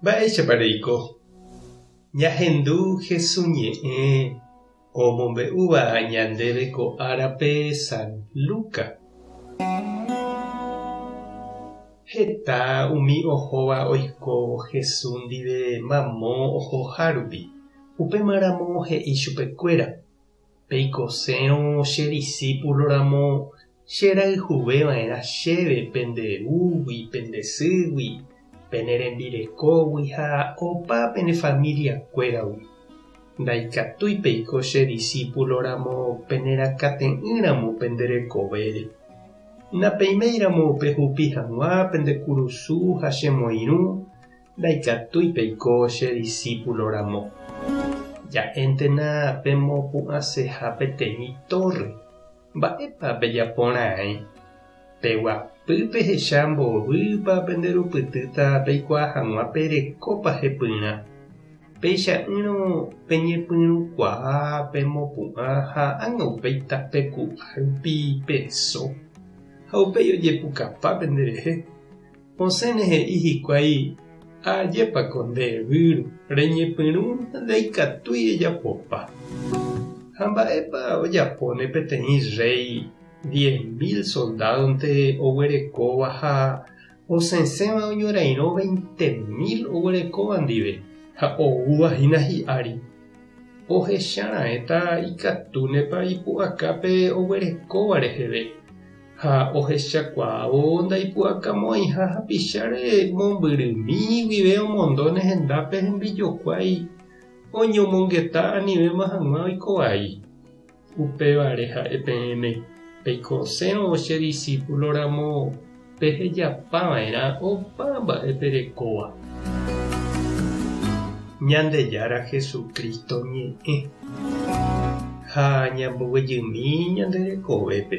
Mba'éichapareiko ñahendu hesuñe'ẽ omombe'úva ñandéve ko árape San Luka. Heta umi ohóva oiko Hesu ndive mamo ohohárupi. Upemaramo he'i chupekuéra. Peikosérõ che discípuloramo cherayhuveva'erã chéve pendeúgui, pendesýgui, penerembirekógui ha opa pene familiakuéragui. Ndaikatúipeiko che discípuloramo penerakate'ỹramo penderekovére. Napeiméramo pehupi hag̃ua pendekurusu ha chemoirũ ndaikatúipeiko che discípuloramo. Ja'éntena pemopu'ãseha peteĩ torre. Mba'épa pejaporã'ẽ. Peguapy pehecha mbovýpa penderupytýta peikuaa hag̃ua perekópa hepyrã. Peicha'ỹrõ peñepyrũkuaa pemopu'ã ha ág̃a tape ku'árupi peso. Ha upéi ojepukapa penderehe. Osẽne he'i hikuái ajépako ndevýru reñepyrũ ndaikatúi ejapópa. Ha mba'épa ojapóne peteĩ rey 10.000 soldadonte oguerekóva ha osẽséva oñorairõ 20.000 oguerekóva ndive. Ha oúvahína hi'ári. Ohechara'ẽta ikatúnepa ipu'akápe oguerekóva reheve. Ha ohechakuaávo ndaipu'akamo'ãiha hapicháre mombyrymi guive omondone hendápe hembijokuái oñomongeta anivéma hag̃ua oikovai. Upévare ha'e peẽme peikosérõ che discípuloramo pehejapava'erã opa mba'e perekóva. Ñandejára Jesukristo ñe'ẽ ha ñamboguejymi ñanderekovépe.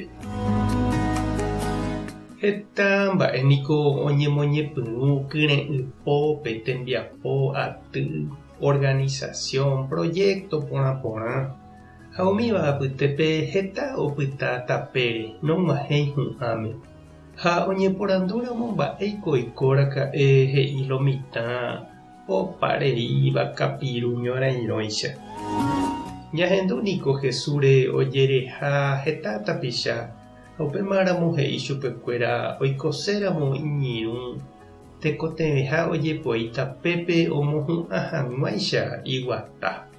Heta mba'éniko oñemoñepyrũ kyre'ỹ tembiapo aty, organización, proyecto porã. Ha umíva apytépe heta opyta tapére nog̃uahẽi hu'ãme. Ha oñeporandúramo mba'éiko oikóraka'e he'i lo mitã opareíva kapiru ñorairõicha. Ñahendúniko Jesúre ojereha heta tapicha. Ha upémaramo he'i chupekuéra oikoséramo iñirũ tekotevẽha ojepoi tapépe omohu'ã hag̃uáicha iguata.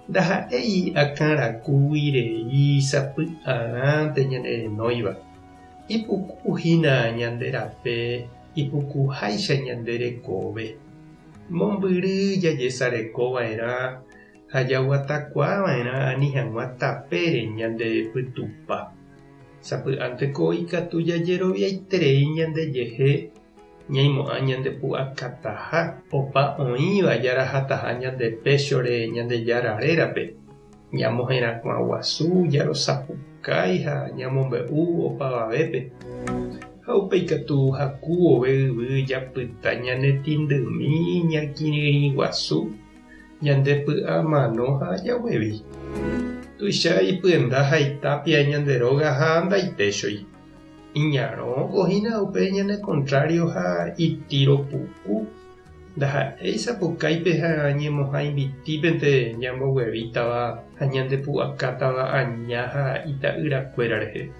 Ndaha'éi akãrakúirei sapy'arãnte ñanderenóiva. Ipukuhína ñanderape, ipukuháicha ñanderekóve. Mombyry jajesarekova'erã ha jaguatakuaava'erã ani hag̃ua tapére ñandepytupa. Sapy'ánteko ikatu jajeroviaiterei ñandejehe ñaimo'ã ñandepu'akataha opa oĩva jarahataha ñande péchore ñandejárarérape. Ñamohẽrakuã guasu jarosapukái ha ñamombe'u opavavépe. Ha upéikatu hakuove yvy japyta ñanetindymi ñakirirĩ guasu ñandepy'a mano ha jaguevi. Tuicha ipyenda haitapia ñanderóga ha ndaitéchoi. Iñarõ ohína upe ñane contrario ha itiro puku. Ndaha'éi sapukáipe ha ñemohã invitipente ñamboguevítava ha ñandepu'akátava aña ha ita'yrakuéra rehe.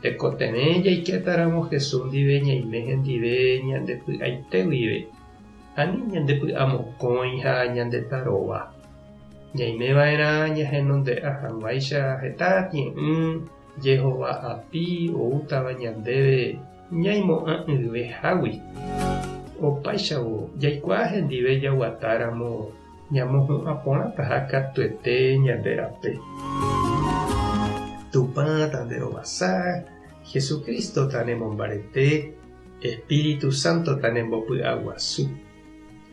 Tekotevẽ jaiketaramo Jesús ndive ñaime hendive ñandepy'aite guive. Ani ñandepy'amokõi ha ñandetaróva. Ñaimeva'erã ñahenonde'a hag̃uáicha heta tĩ'ỹ Jehova api oútava ñandéve ñaimo'ã yvehágui. Opáichavo jaikuaa hendive jaguatáramo ñamohu'ã porãta ha katuete ñandérape. Tupã tanderovasa, Jesucristo tanemombarete, Espíritu Santo tanembopy'a guasu.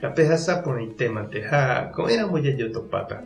Kapehasa porãitémante ha ko'ẽramo jajotopáta.